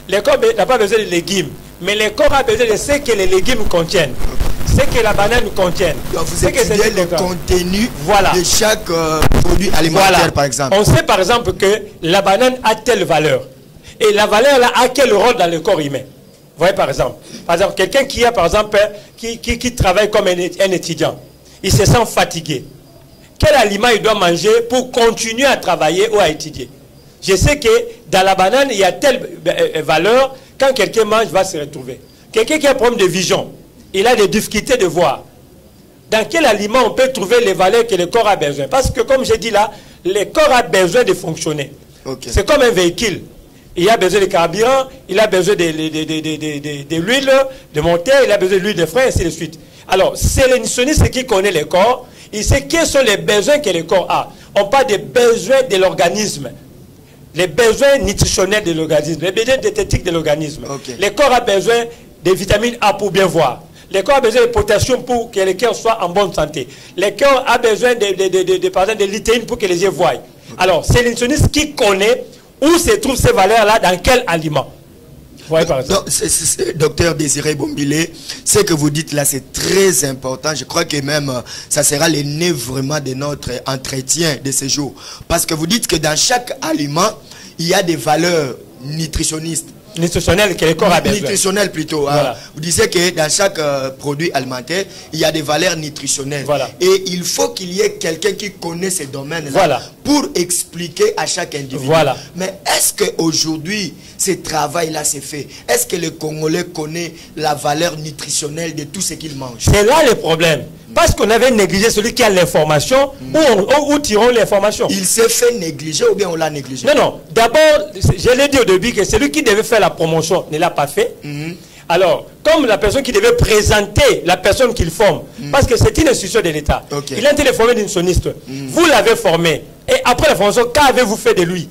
Le corps n'a pas besoin de légumes, mais le corps a besoin de ce que les légumes contiennent, ce que la banane contient. Donc vous étudiez le contenu de chaque produit alimentaire, par exemple. On sait par exemple que la banane a telle valeur. Et la valeur là a quel rôle dans le corps humain. Vous voyez par exemple quelqu'un qui a par exemple qui travaille comme un étudiant, il se sent fatigué. Quel aliment il doit manger pour continuer à travailler ou à étudier? Je sais que dans la banane, il y a telle valeur, quand quelqu'un mange, va se retrouver. Quelqu'un qui a un problème de vision, il a des difficultés de voir. Dans quel aliment on peut trouver les valeurs que le corps a besoin? Parce que comme je dis là, le corps a besoin de fonctionner. C'est comme un véhicule. Il a besoin de carburant, il a besoin de l'huile, de moteur, il a besoin de l'huile de frein, et ainsi de suite. Alors, c'est le nutritionniste qui connaît le corps, il sait quels sont les besoins que le corps a. On parle des besoins de l'organisme, les besoins nutritionnels de l'organisme, les besoins diététiques de l'organisme. Le corps a besoin de vitamine A pour bien voir. Le corps a besoin de potassium pour que le cœur soit en bonne santé. Le cœur a besoin par exemple, de litéine pour que les yeux voient. Alors, c'est le nutritionniste qui connaît où se trouvent ces valeurs-là, dans quel aliment. Ouais, Docteur Désiré Bombile, ce que vous dites là, c'est très important. Je crois que même ça sera le nez vraiment de notre entretien de ce jour. Parce que vous dites que dans chaque aliment, il y a des valeurs nutritionnistes. Nutritionnel que le corps a besoin. Nutritionnel plutôt. Voilà. Hein. Vous disiez que dans chaque produit alimentaire, il y a des valeurs nutritionnelles. Voilà. Et il faut qu'il y ait quelqu'un qui connaît ces domaines-là pour expliquer à chaque individu. Voilà. Mais est-ce qu'aujourd'hui, ce travail-là s'est fait? Est-ce que le Congolais connaît la valeur nutritionnelle de tout ce qu'il mange? C'est là le problème. Parce qu'on avait négligé celui qui a l'information, où tirons l'information. Il s'est fait négliger ou bien on l'a négligé? Non, non. D'abord, je l'ai dit au début que celui qui devait faire la promotion ne l'a pas fait. Alors, comme la personne qui devait présenter la personne qu'il forme, parce que c'est une institution de l'État, il a été formé d'une nutritionniste. Vous l'avez formé. Et après la formation, qu'avez-vous fait de lui?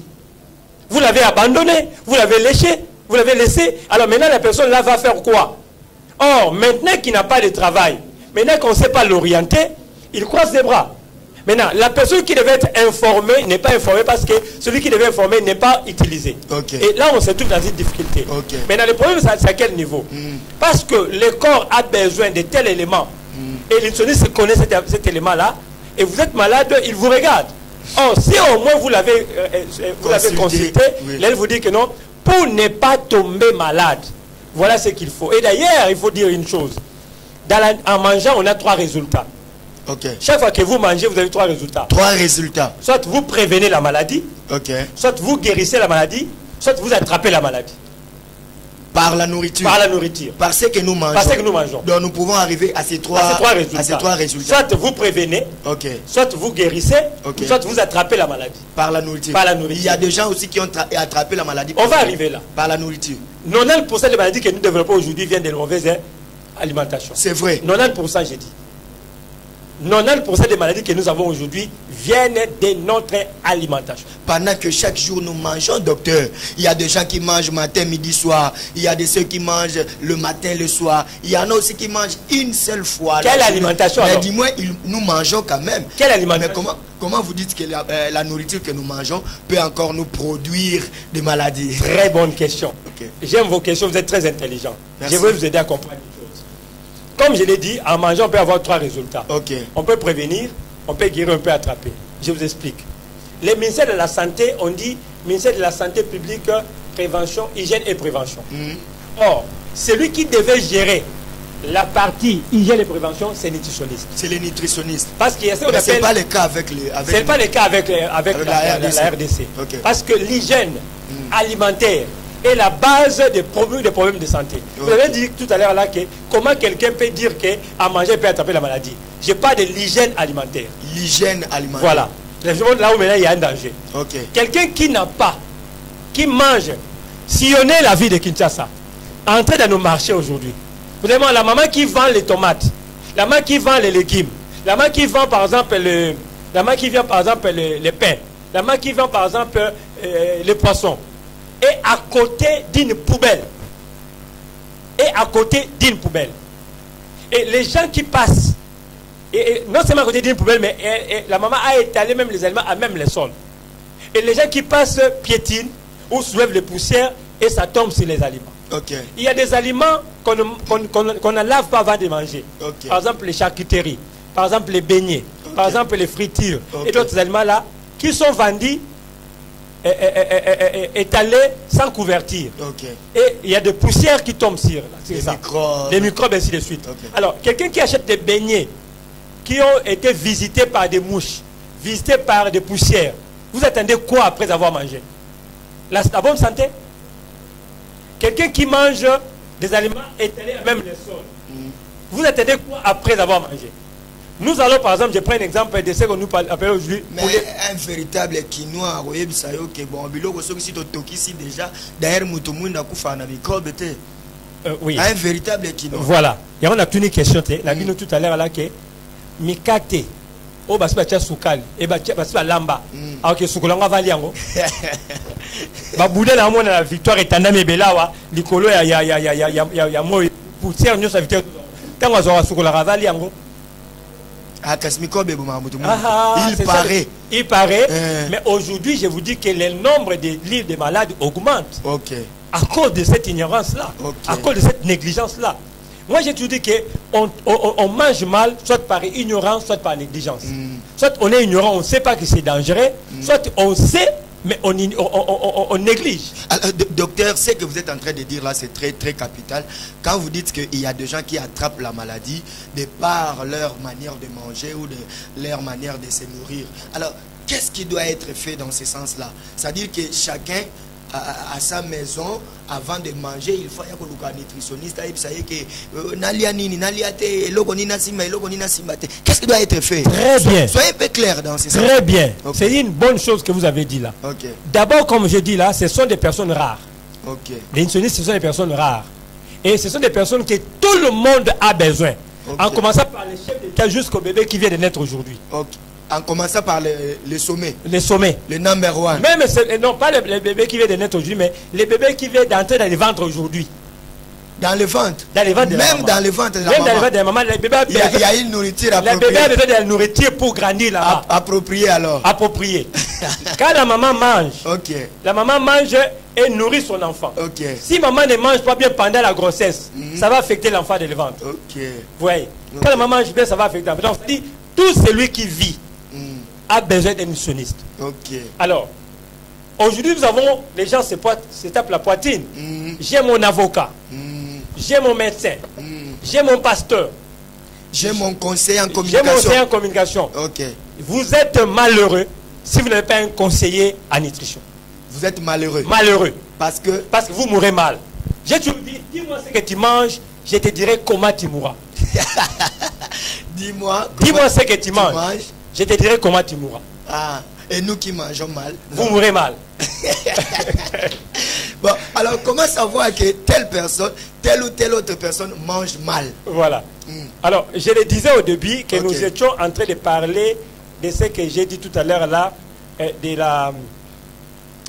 Vous l'avez abandonné, vous l'avez léché, vous l'avez laissé. Alors maintenant, la personne là va faire quoi? Or, maintenant qu'il n'a pas de travail, maintenant qu'on ne sait pas l'orienter, il croise les bras. Maintenant, la personne qui devait être informée n'est pas informée parce que celui qui devait informer n'est pas utilisé. Et là, on se trouve dans une difficulté. Maintenant, le problème, c'est à quel niveau? Parce que le corps a besoin de tel élément. Et le nutritionniste connaît cet élément-là. Et vous êtes malade, il vous regarde. Or, si au moins vous l'avez consulté, là, il vous dit que non, pour ne pas tomber malade, voilà ce qu'il faut. Et d'ailleurs, il faut dire une chose. En mangeant, on a 3 résultats. Chaque fois que vous mangez, vous avez 3 résultats. 3 résultats. Soit vous prévenez la maladie, soit vous guérissez la maladie, soit vous attrapez la maladie. Par la nourriture. Par la nourriture. Par ce que nous mangeons. Par ce que nous mangeons. Donc nous pouvons arriver à ces 3 résultats. Soit vous prévenez, soit vous guérissez, soit vous attrapez la maladie. Par la nourriture. Par la nourriture. Il y a des gens aussi qui ont attrapé la maladie. On va arriver là. Par la nourriture. 90% des maladies que nous développons aujourd'hui viennent de la mauvaise alimentation. C'est vrai. 90%, j'ai dit. 90% des maladies que nous avons aujourd'hui viennent de notre alimentation. Pendant que chaque jour nous mangeons, docteur, il y a des gens qui mangent matin, midi, soir. Il y a des ceux qui mangent le matin, le soir. Il y en a aussi qui mangent une seule fois. Quelle alimentation? Mais dis-moi, nous mangeons quand même. Quelle alimentation? Mais comment vous dites que la nourriture que nous mangeons peut encore nous produire des maladies? Très bonne question. J'aime vos questions, vous êtes très intelligent. Je vais vous aider à comprendre. Comme je l'ai dit, en mangeant, on peut avoir 3 résultats. On peut prévenir, on peut guérir, on peut attraper. Je vous explique. Les ministères de la Santé, on dit ministère de la Santé publique, prévention, hygiène et prévention. Or, celui qui devait gérer la partie hygiène et prévention, c'est le nutritionniste. C'est les nutritionnistes. Parce qu'il y a ce qu'on appelle... C'est pas le cas avec les... C'est pas le cas avec la RDC. Parce que l'hygiène alimentaire est la base des problèmes de santé. Vous avez dit tout à l'heure là que comment quelqu'un peut dire qu'à manger peut attraper la maladie. Je parle de l'hygiène alimentaire. L'hygiène alimentaire. Voilà. Là où maintenant il y a un danger. Quelqu'un qui n'a pas, qui mange, sillonner la ville de Kinshasa, entrer dans nos marchés aujourd'hui. Vraiment, la maman qui vend les tomates, la maman qui vend les légumes, la maman qui vend par exemple les pains, la maman qui vend par exemple les poissons. Et à côté d'une poubelle. Et les gens qui passent, et non seulement à côté d'une poubelle, mais la maman a étalé même les aliments à même les sols. Et les gens qui passent piétinent ou soulèvent les poussières et ça tombe sur les aliments. Il y a des aliments qu'on ne lave pas avant de manger. Par exemple, les charcuteries, par exemple, les beignets, par exemple, les fritures et d'autres aliments là qui sont vendus étalés sans couverture. Et il y a des poussières qui tombent sur ça. Des microbes, ainsi de suite. Alors, quelqu'un qui achète des beignets qui ont été visités par des mouches, visités par des poussières, vous attendez quoi après avoir mangé? La bonne santé? Quelqu'un qui mange des aliments étalés à même les sols, vous attendez quoi après avoir mangé? Nous allons, par exemple, je prends un exemple de ce que nous appelons aujourd'hui. Mais un véritable quinoa, oui, un véritable quinoa. Voilà. Et on a une question, on a vu tout à l'heure là que Mikate, oh, bah, c'est soukal, et bah, c'est lamba. Alors que soukolanga va liango. Bah, boudé la moine la victoire est en amébelawa, l'icolo ya moi, pour tirer nous sa victoire. Quand on a soukolanga va liango. Il paraît, mais aujourd'hui je vous dis que le nombre de livres de malades augmente à cause de cette ignorance-là, à cause de cette négligence-là. Moi j'ai toujours dit qu'on mange mal, soit par ignorance, soit par négligence. Soit on est ignorant, on ne sait pas que c'est dangereux, soit on sait, mais on néglige. Alors, docteur, ce que vous êtes en train de dire là, c'est très très capital. Quand vous dites qu'il y a des gens qui attrapent la maladie de par leur manière de manger ou de leur manière de se nourrir. Alors, qu'est-ce qui doit être fait dans ce sens-là? C'est-à-dire que chacun à sa maison, avant de manger, il faut un nutritionniste. Qu'est-ce qui doit être fait? Très bien. Soyez un peu clair dans ce sens. Très bien. C'est une bonne chose que vous avez dit là. D'abord, comme je dis là, ce sont des personnes rares. Les nutritionnistes, ce sont des personnes rares. Et ce sont des personnes que tout le monde a besoin. En commençant par les chefs d'État jusqu'au bébé qui vient de naître aujourd'hui. En commençant par le sommet. Les sommets. Le number one. Même, non pas les bébés qui viennent de naître aujourd'hui, mais les bébés qui viennent d'entrer dans les ventres aujourd'hui. Dans le ventre. Dans les ventres de la maman. Même dans le ventre de la maman. Même dans le ventre de la maman. Les bébés, il y a une nourriture appropriée. Les bébés ont besoin de la nourriture pour grandir là-bas. Appropriée alors. Appropriée. Quand la maman mange, la maman mange et nourrit son enfant. Si maman ne mange pas bien pendant la grossesse, ça va affecter l'enfant de le ventre. Vous voyez. Quand la maman mange bien, ça va affecter l'enfant. Donc, dit, tout celui qui vit a besoin d'un nutritionniste. Alors, aujourd'hui, nous avons, les gens se tapent la poitrine. J'ai mon avocat, j'ai mon médecin, j'ai mon pasteur, j'ai mon conseiller en communication. J'ai mon conseiller en communication. Vous êtes malheureux si vous n'avez pas un conseiller en nutrition. Vous êtes malheureux. Malheureux. Parce que vous mourrez mal. J'ai toujours dit, dis-moi ce que tu manges, je te dirai comment tu mourras. Dis-moi ce que tu manges. Je te dirai comment tu mourras. Et nous qui mangeons mal. Vous mourrez mal. Bon, alors comment savoir que telle personne, telle ou telle autre personne mange mal? Voilà. Alors, je le disais au début que nous étions en train de parler de ce que j'ai dit tout à l'heure là,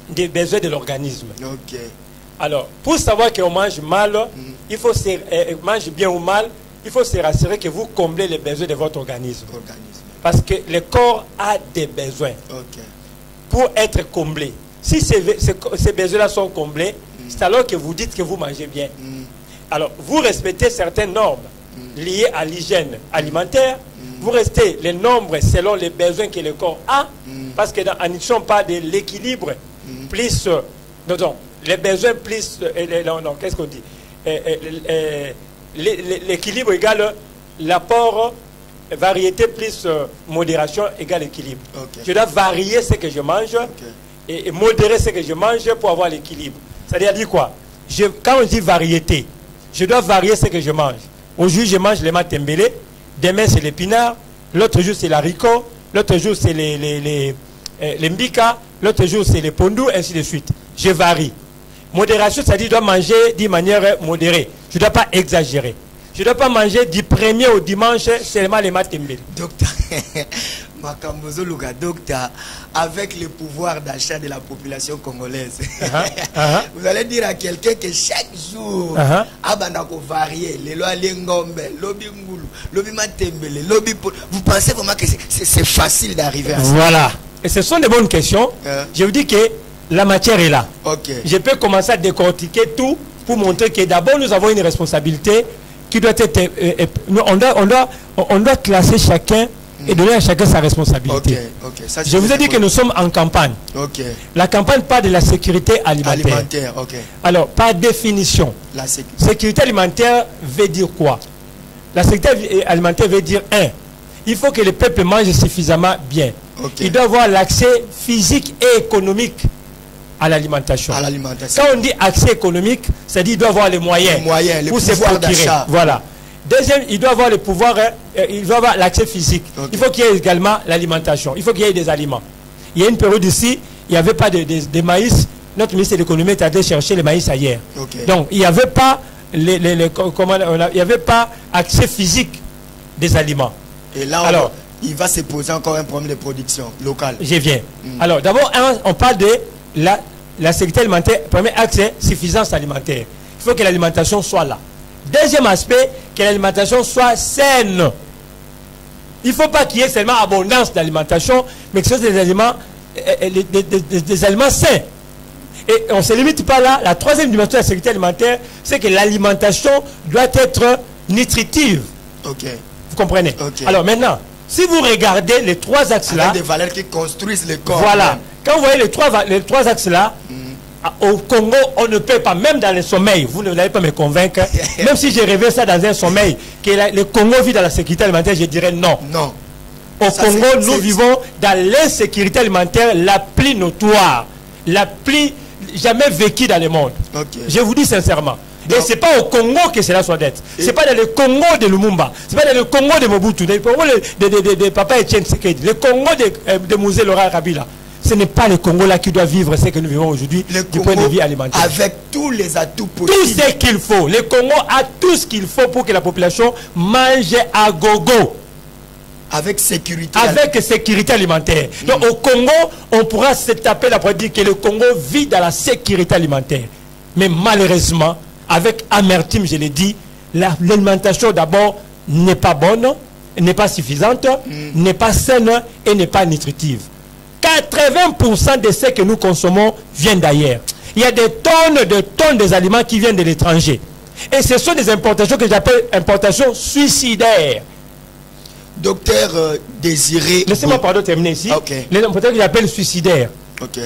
des besoins de l'organisme. Alors, pour savoir qu'on mange mal, il faut mange bien ou mal, il faut se rassurer que vous comblez les besoins de votre organisme. Parce que le corps a des besoins pour être comblé. Si ces besoins-là sont comblés, c'est alors que vous dites que vous mangez bien. Alors, vous respectez certaines normes liées à l'hygiène alimentaire. Vous restez les nombres selon les besoins que le corps a. Parce que en nutrition, pas de l'équilibre plus... non, les besoins plus... non, qu'est-ce qu'on dit? L'équilibre égale l'apport... Variété plus modération égale équilibre. Je dois varier ce que je mange et modérer ce que je mange pour avoir l'équilibre. C'est-à-dire quoi? Quand on dit variété, je dois varier ce que je mange. Aujourd'hui, je mange les matembele, demain c'est l'épinard, l'autre jour c'est l'haricot, l'autre jour c'est les mbika, l'autre jour c'est les pondous, ainsi de suite. Je varie. Modération, c'est-à-dire que je dois manger d'une manière modérée. Je ne dois pas exagérer. Je ne dois pas manger du premier au dimanche seulement les matembele. Docteur, docteur, avec le pouvoir d'achat de la population congolaise, vous allez dire à quelqu'un que chaque jour, vous pensez vraiment que c'est facile d'arriver à ça? Voilà. Et ce sont des bonnes questions. Je vous dis que la matière est là. Okay. Je peux commencer à décortiquer tout pour montrer que d'abord nous avons une responsabilité qui doit être... on doit classer chacun et donner à chacun sa responsabilité. Okay. Ça, je vous ai dit que nous sommes en campagne. La campagne parle de la sécurité alimentaire. Alors, par définition, la sécurité alimentaire veut dire quoi? La sécurité alimentaire veut dire, il faut que le peuple mange suffisamment bien. Il doit avoir l'accès physique et économique à l'alimentation. Quand on dit accès économique, c'est-à-dire qu'il doit avoir les moyens pour se procurer. Voilà. Deuxième, il doit avoir le pouvoir, il doit avoir l'accès physique. Il faut qu'il y ait également l'alimentation. Il faut qu'il y ait des aliments. Il y a une période ici, il n'y avait pas de maïs. Notre ministre de l'économie est allé chercher le maïs ailleurs. Donc, il n'y avait pas il n'y avait pas accès physique des aliments. Et là, alors, il va se poser encore un problème de production locale. Je viens. Alors, d'abord, on parle de la sécurité alimentaire. Premier axe, c'est suffisance alimentaire. Il faut que l'alimentation soit là. Deuxième aspect, que l'alimentation soit saine. Il ne faut pas qu'il y ait seulement abondance d'alimentation, mais que ce soit des aliments, des aliments sains. Et on ne se limite pas là. La troisième dimension de la sécurité alimentaire, c'est que l'alimentation doit être nutritive. Vous comprenez? Alors maintenant, si vous regardez les trois axes-là... Avec des valeurs qui construisent le corps. Voilà. Quand vous voyez les trois axes-là, au Congo, on ne peut pas, même dans le sommeil, vous ne l'avez pas me convaincre, même si j'ai rêvé ça dans un sommeil, que le Congo vit dans la sécurité alimentaire, je dirais non. Non. Au Congo, nous vivons dans l'insécurité alimentaire la plus notoire, la plus jamais vécue dans le monde. Je vous dis sincèrement. Et ce n'est pas au Congo que cela soit d'être. Ce n'est pas dans le Congo de Lumumba. Ce n'est pas dans le Congo de Mobutu. Le Congo de Papa Etienne Tshisekedi. Le Congo de Mosé Laurent Kabila. Ce n'est pas le Congo là qui doit vivre ce que nous vivons aujourd'hui du point de vue alimentaire. Avec tous les atouts possibles. Tout ce qu'il faut. Le Congo a tout ce qu'il faut pour que la population mange à gogo. Avec sécurité. Avec sécurité alimentaire. Donc au Congo, on pourra se taper la pour dire que le Congo vit dans la sécurité alimentaire. Mais malheureusement, avec amertume, je l'ai dit, l'alimentation d'abord n'est pas bonne, n'est pas suffisante, n'est pas saine et n'est pas nutritive. 80% de ce que nous consommons vient d'ailleurs. Il y a des tonnes des aliments qui viennent de l'étranger. Et ce sont des importations que j'appelle importations suicidaires. Docteur Désiré... Laissez-moi terminer ici. Les importations que j'appelle suicidaires.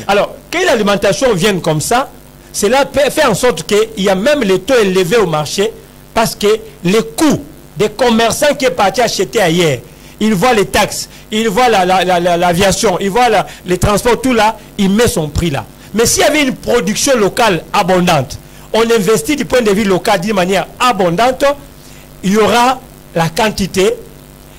Alors, que l'alimentation vienne comme ça, cela fait en sorte qu'il y a même les taux élevés au marché parce que les coûts des commerçants qui est parti acheter ailleurs, ils voient les taxes, ils voient l'aviation, ils voient les transports, tout là, il met son prix là. Mais s'il y avait une production locale abondante, on investit du point de vue local d'une manière abondante, il y aura la quantité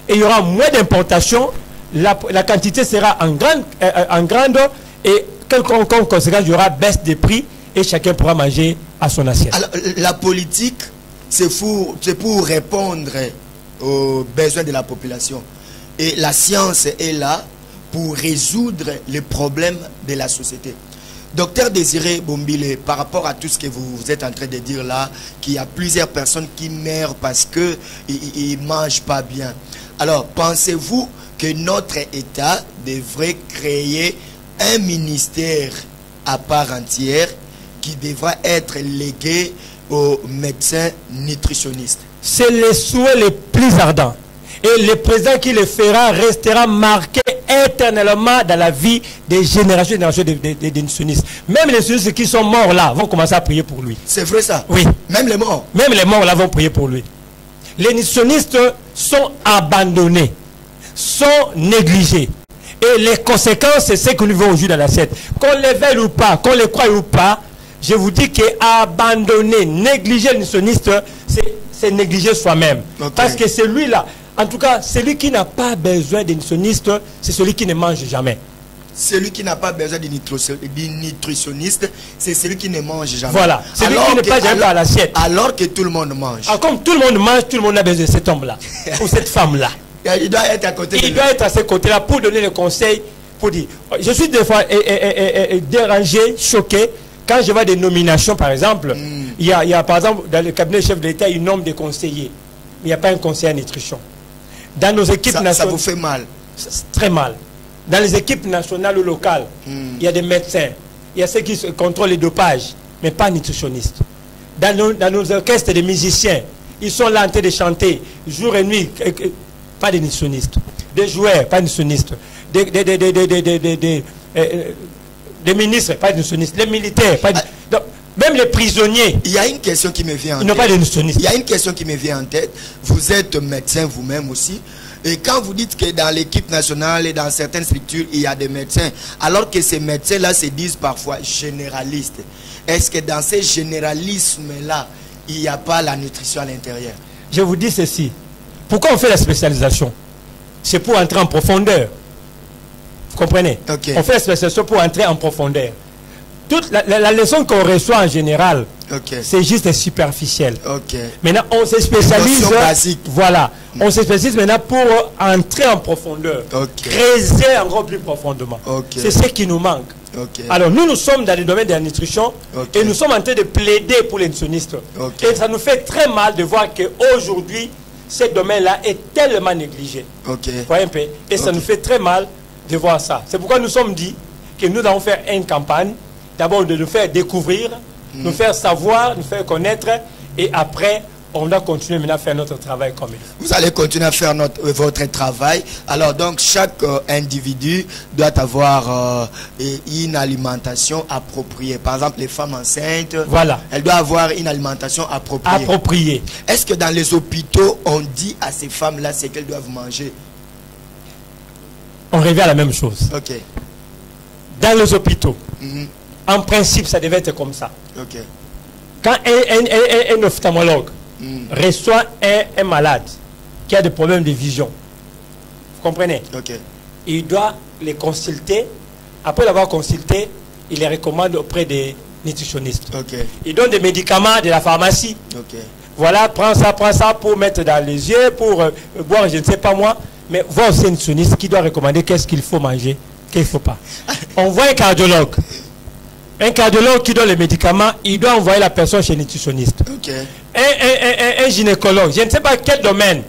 et il y aura moins d'importation, la quantité sera en grande et comme conséquence, il y aura baisse des prix et chacun pourra manger à son assiette. Alors, la politique, c'est pour répondre aux besoins de la population. Et la science est là pour résoudre les problèmes de la société. Docteur Désiré Bombile, par rapport à tout ce que vous êtes en train de dire là, qu'il y a plusieurs personnes qui meurent parce qu'ils ne mangent pas bien. Alors, pensez-vous que notre État devrait créer un ministère à part entière qui devra être légué aux médecins nutritionnistes? C'est le souhait le plus ardent. Et le président qui le fera restera marqué éternellement dans la vie des générations et générations de nutritionnistes. Même les nutritionnistes qui sont morts là vont commencer à prier pour lui. C'est vrai ça? Oui. Même les morts? Même les morts là vont prier pour lui. Les nutritionnistes sont abandonnés, sont négligés. Et les conséquences, c'est ce que nous vivons aujourd'hui dans l'assiette. Qu'on les veuille ou pas, qu'on les croie ou pas, je vous dis qu'abandonner, négliger le nutritionniste, c'est négliger soi-même. Parce que celui-là, en tout cas, celui qui n'a pas besoin de nutritionniste, c'est celui qui ne mange jamais. Celui qui n'a pas besoin de nutritionniste, c'est celui qui ne mange jamais. Voilà, celui qui n'est pas jamais à l'assiette. Alors que tout le monde mange. Alors, comme tout le monde mange, tout le monde a besoin de cet homme-là, ou cette femme-là. Il doit être à côté. Il doit être à ses côtés-là pour donner le conseil, pour dire. Je suis des fois dérangé, choqué, quand je vois des nominations, par exemple. Il y a, par exemple, dans le cabinet chef de l'État, il nomme des conseillers. Mais il n'y a pas un conseiller en nutrition. Dans nos équipes nationales... Ça vous fait mal? Très mal. Dans les équipes nationales ou locales, il y a des médecins, il y a ceux qui contrôlent les dopages, mais pas nutritionnistes. Dans nos orchestres de musiciens, ils sont là en train de chanter jour et nuit, pas des nutritionnistes. Des joueurs, pas des nutritionnistes. Des ministres, pas des nutritionnistes. Les militaires, pas des... Donc, même les prisonniers. Il y a une question qui me vient en tête. Ils n'ont pas de nutritionnistes. Il y a une question qui me vient en tête. Vous êtes médecin vous-même aussi. Et quand vous dites que dans l'équipe nationale et dans certaines structures, il y a des médecins, alors que ces médecins-là se disent parfois généralistes, est-ce que dans ces généralismes-là, il n'y a pas la nutrition à l'intérieur? Je vous dis ceci. Pourquoi on fait la spécialisation? C'est pour entrer en profondeur. Vous comprenez? Okay. On fait la spécialisation pour entrer en profondeur. Toute la leçon qu'on reçoit en général, c'est juste superficiel. Maintenant, on se spécialise. Voilà. On se spécialise maintenant pour entrer en profondeur. Creuser encore plus profondément. C'est ce qui nous manque. Alors, nous sommes dans le domaine de la nutrition et nous sommes en train de plaider pour les nutritionnistes. Et ça nous fait très mal de voir qu'aujourd'hui, ce domaine-là est tellement négligé. Voyez un peu. Et ça nous fait très mal de voir ça. C'est pourquoi nous sommes dit que nous allons faire une campagne. D'abord de nous faire découvrir, nous faire savoir, nous faire connaître, et après, on va continuer maintenant à faire notre travail comme il faut. Vous allez continuer à faire votre travail. Alors donc, chaque individu doit avoir une alimentation appropriée. Par exemple, les femmes enceintes, voilà, elles doivent avoir une alimentation appropriée. Est-ce que dans les hôpitaux, on dit à ces femmes-là ce qu'elles doivent manger? On revient à la même chose. Dans les hôpitaux, en principe, ça devait être comme ça. Quand un ophtalmologue reçoit un malade qui a des problèmes de vision, vous comprenez? Il doit les consulter. Après l'avoir consulté, il les recommande auprès des nutritionnistes. Il donne des médicaments de la pharmacie. Voilà, prends ça pour mettre dans les yeux, pour boire, je ne sais pas moi. Mais voir aussi un nutritionniste qui doit recommander qu'est-ce qu'il faut manger, qu'il ne faut pas. On voit un cardiologue. Un cardiologue qui donne les médicaments, il doit envoyer la personne chez le nutritionniste. Un gynécologue, je ne sais pas quel domaine,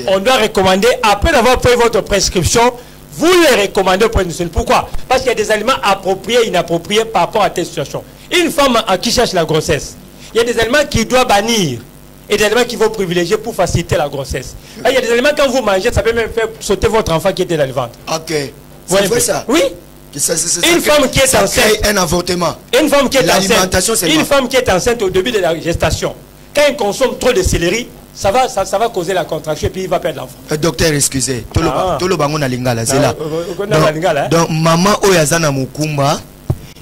on doit recommander, après d'avoir pris votre prescription, vous les recommandez auprès du nutritionniste. Pourquoi? Parce qu'il y a des aliments appropriés et inappropriés par rapport à telle situation. Une femme qui cherche la grossesse, il y a des aliments qui doit bannir et des aliments qu'il faut privilégier pour faciliter la grossesse. Il y a des aliments, quand vous mangez, ça peut même faire sauter votre enfant qui était dans le ventre. C'est vrai ça? Oui. Une femme qui est enceinte, un avortement. Une femme qui est enceinte au début de la gestation, quand elle consomme trop de céleri, ça va causer la contraction et puis il va perdre l'enfant. Docteur, excusez. Donc maman oyazana mukumba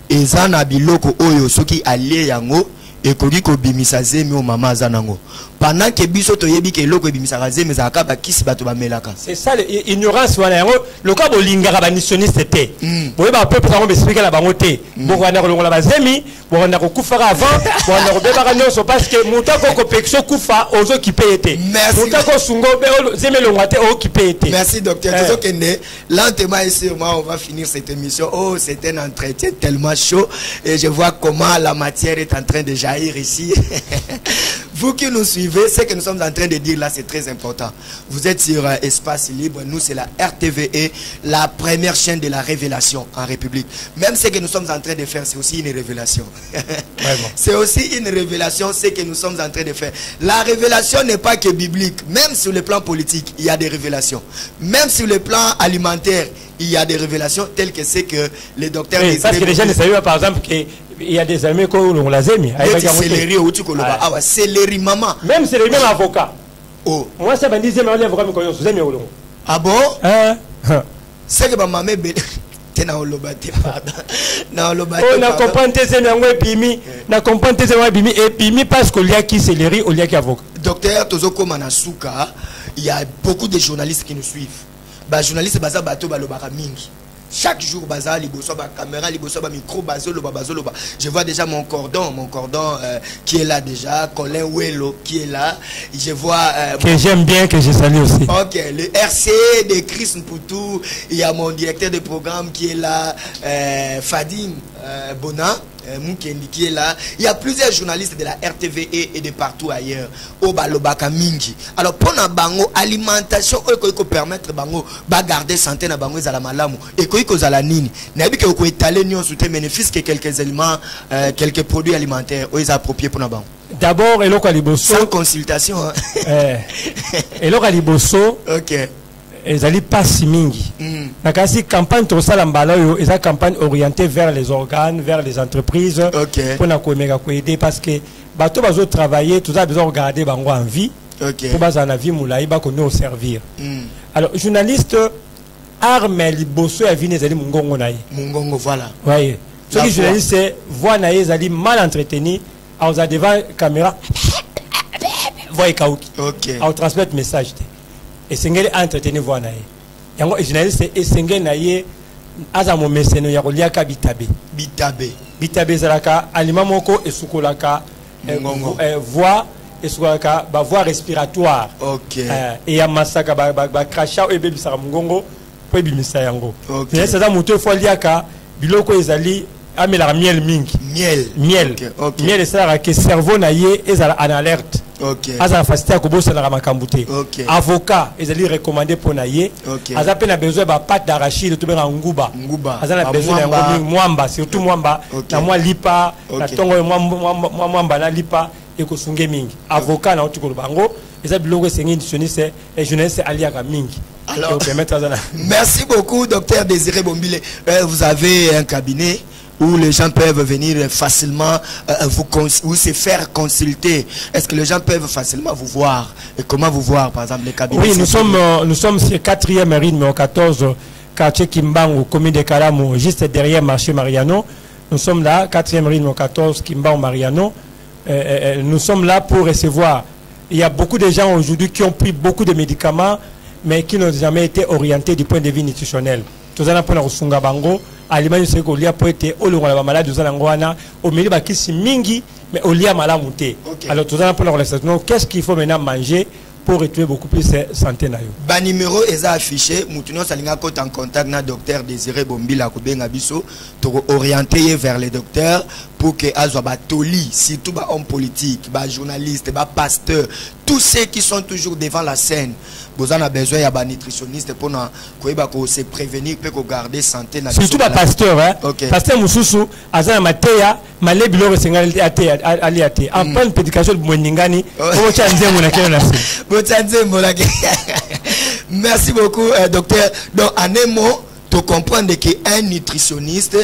ezana biloko oyo soki alie yango ekoki kobimisa zemi o mama azanango. Pendant que biso toyebi ke eloko ebimisaka zemi ezalaka bakisi bato bamelaka. C'est ça l'ignorance wana yango loka bolingaka ba nutritionniste te. Boyeba peu peut m'expliquer la bango te. Bokwana kolongola ba zemi, bokwana kokufaka avant, bokwana kobebaka nyonso parce que mutako kopekso kufa ozo kipe ete. Mutako sungo be zemi longwa te o kipe ete. Merci docteur. Tozo kende lentement et sûrement on va finir cette émission. Oh, c'est un entretien tellement chaud et je vois comment la matière est en train de jaillir ici. Vous qui nous suivez, ce que nous sommes en train de dire là, c'est très important. Vous êtes sur Espace Libre. Nous, c'est la RTVE, la première chaîne de la révélation en République. Même ce que nous sommes en train de faire, c'est aussi une révélation. C'est aussi une révélation, ce que nous sommes en train de faire. La révélation n'est pas que biblique. Même sur le plan politique, il y a des révélations. Même sur le plan alimentaire, il y a des révélations telles que c'est que les docteurs... Oui, parce que les gens ne savent pas, par exemple, qu'il y a des amis qui ont la zemi. Céleri, maman. Même c'est le même avocat. Oh. Moi, ça m'a dit, c'est un avocat qui connaît zemi. Ah bon? C'est que ma maman na comprendre tes zemi bimi, na comprendre tes zemi bimi et bimi parce qu'il y a qui céleri, il y a qui avocat. Docteur Tozoko Manasuka, il y a beaucoup de journalistes qui nous suivent. Bah journaliste baza bato balobaka mingi. Chaque jour baza liboso ba caméra liboso ba micro bazoloba. Je vois déjà mon cordon qui est là déjà, Colin Wello qui est là. Je vois que j'aime bien, que je salue aussi. OK, le RC de Chris Mpoutou, il y a mon directeur de programme qui est là, Fadim Bona, Moukendi qui est là. Il y a plusieurs journalistes de la RTVE et de partout ailleurs. Au Balobaka Mingi. Alors, pour la bango, alimentation, il faut permettre bango, garder santé na bango za la malamu. Et qu'il faut la nini. N'a que vous étaler nous sous tes bénéfices que quelques éléments, quelques produits alimentaires, ils appropriés pour la bango. D'abord, Eloko Aliboso. Sans consultation. Eloko Aliboso. Ok. Ils allaient pas si mingi. La campagne est une campagne orientée vers les organes, vers les entreprises. Pour nous aider parce que bateau bazo travailler, tout ça besoin regarder bango en vie. Pour baza na vie moulaï ba ko nous servir. Alors journaliste Armel Liboso a venu zali mungongo naï. Mungongo voilà. Oui. Ce qui journaliste voix naï zali mal entretenu, on a devant caméra. Voix kaouki. On transmettre message. Et sengeli entretenir voix naïe. Yango journaliste et sengeli naïe azamo meseno ya kolia ka bitabe. Bitabe zalaka aliment moko et sukolaka voix et sukolaka ba voix respiratoire. Et ya masaka ba crachat et bébé sara mungongo po bimisa yango. Mais ça da moto fo liaka biloko ezali amela miel mingi. Miel ça que cerveau naïe ezala en alerte. Aza facilité à kobosa na makambute. Avocat, ils allaient recommander pour naïe. Aza peine a besoin de pâte d'arachide tout bien nguba. Aza a besoin de mwamba, surtout mwamba. Na moi lipa, na tongo mwamba na lipa et ko sunge mingi. Avocat na otukolo bango, ils a bloqué sengi nutritionniste et journaliste aliaka mingi. Alors, merci beaucoup, docteur Désiré Bombile. Vous avez un cabinet où les gens peuvent venir facilement vous se faire consulter. Est-ce que les gens peuvent facilement vous voir? Et comment vous voir, par exemple, les cabinets? Oui, nous sommes sur 4e rue numéro 14, quartier Kimbangu, commune de Kalamo, juste derrière marché Mariano. Nous sommes là, 4e rue numéro 14, Kimbangu, Mariano. Nous sommes là pour recevoir. Il y a beaucoup de gens aujourd'hui qui ont pris beaucoup de médicaments, mais qui n'ont jamais été orientés du point de vue nutritionnel. Tout ça, pour la bango. Alimani c'est qu'on lia poète au long de la maladie de l'angoana au milieu de qui mingi mais au lia malamuté. Alors tout ça pour la relation. Qu'est-ce qu'il faut maintenant manger pour retrouver beaucoup plus santé na yo? Ba numéro est affiché. Moutuno salinga ko en contact na docteur Désiré Bombila ko benga biso to orienter vers les docteurs pour que azwa ba toli surtout ba homme politique, ba journaliste, ba pasteur, tous ceux qui sont toujours devant la scène. Vous en avez besoin ya ba nutritionniste pour se prévenir pour garder santé na. Surtout ba pasteur hein. Pasteur mususu azana mateya malebilo sengali ate ali ate. En pleine prédication de moningani ko chanze mona kena na. Merci beaucoup, docteur. Donc, en un mot, tu comprends qu'un nutritionniste,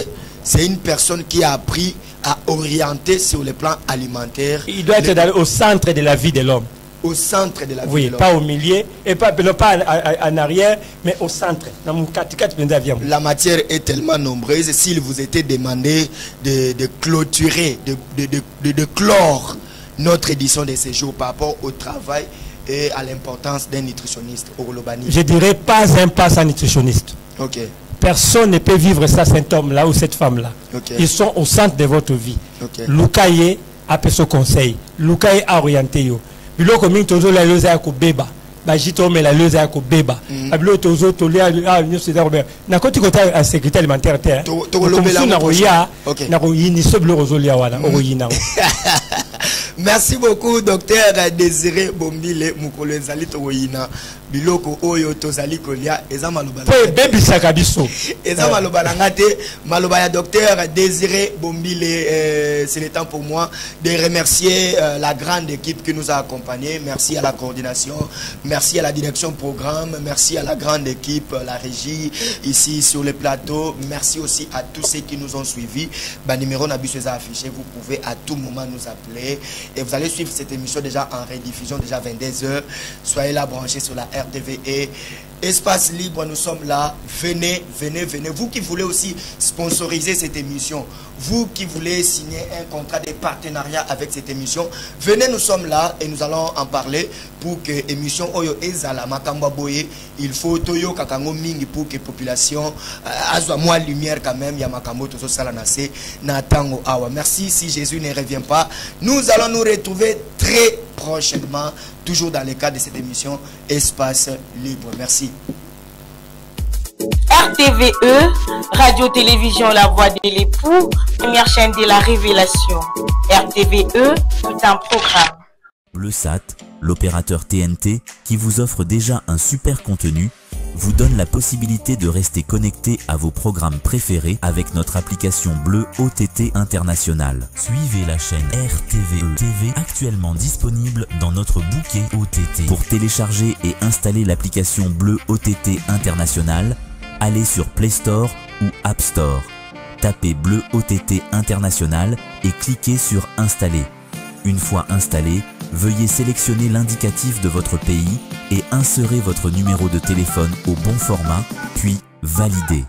c'est une personne qui a appris à orienter sur le plan alimentaire. Il doit être au centre de la vie de l'homme. Au centre de la vie de l'homme. Oui, pas au milieu, et pas en arrière, mais au centre. La matière est tellement nombreuse. S'il vous était demandé de clôturer, de clore notre édition de ce jour par rapport au travail et à l'importance d'un nutritionniste au Globani. Je dirais pas un pas sans nutritionniste. Personne ne peut vivre ça, cet homme-là ou cette femme-là. Ils sont au centre de votre vie. Lukaye a fait ce conseil. Lukaye a orienté yo. Biloko mingi tozo la leza ya ko beba. Ba jito me la leza ya ko beba. Abilo tozo tolia université Robert. Na koti kota à sécurité alimentaire terre. To lobela na roya. Na ko yini soblo rozolia wala o yina. Merci beaucoup, docteur Désiré Bombile Mukolo ezali toyina biloko oyo tozali kolia eza maloba. Po baby sakabiso. Eza maloba ngate maloba ya docteur Désiré Bombile. C'est le temps pour moi de remercier la grande équipe qui nous a accompagnés. Merci à la coordination, merci à la direction programme, merci à la grande équipe, la régie ici sur le plateau. Merci aussi à tous ceux qui nous ont suivis. Ba numéro na biso affiché, vous pouvez à tout moment nous appeler. Et vous allez suivre cette émission déjà en rediffusion, déjà 22h. Soyez là branchés sur la RTVE. Espace libre, nous sommes là. Venez, venez, venez. Vous qui voulez aussi sponsoriser cette émission, vous qui voulez signer un contrat de partenariat avec cette émission, venez, nous sommes là et nous allons en parler pour que l'émission Oyo Ezala Makamba Boye, il faut Toyo Kakango Mingi pour que la population a moins de lumière quand même. Yamakambo Tozo Salanase Natango Awa. Merci. Si Jésus ne revient pas, nous allons nous retrouver très prochainement, toujours dans le cadre de cette émission Espace Libre. Merci. RTVE, Radio-Télévision La Voix de l'époux, première chaîne de la révélation. RTVE, tout un programme. Bleusat, l'opérateur TNT, qui vous offre déjà un super contenu, vous donne la possibilité de rester connecté à vos programmes préférés avec notre application Bleu OTT International. Suivez la chaîne RTVE TV actuellement disponible dans notre bouquet OTT. Pour télécharger et installer l'application Bleu OTT International, allez sur Play Store ou App Store. Tapez Bleu OTT International et cliquez sur Installer. Une fois installé, veuillez sélectionner l'indicatif de votre pays et insérer votre numéro de téléphone au bon format, puis valider.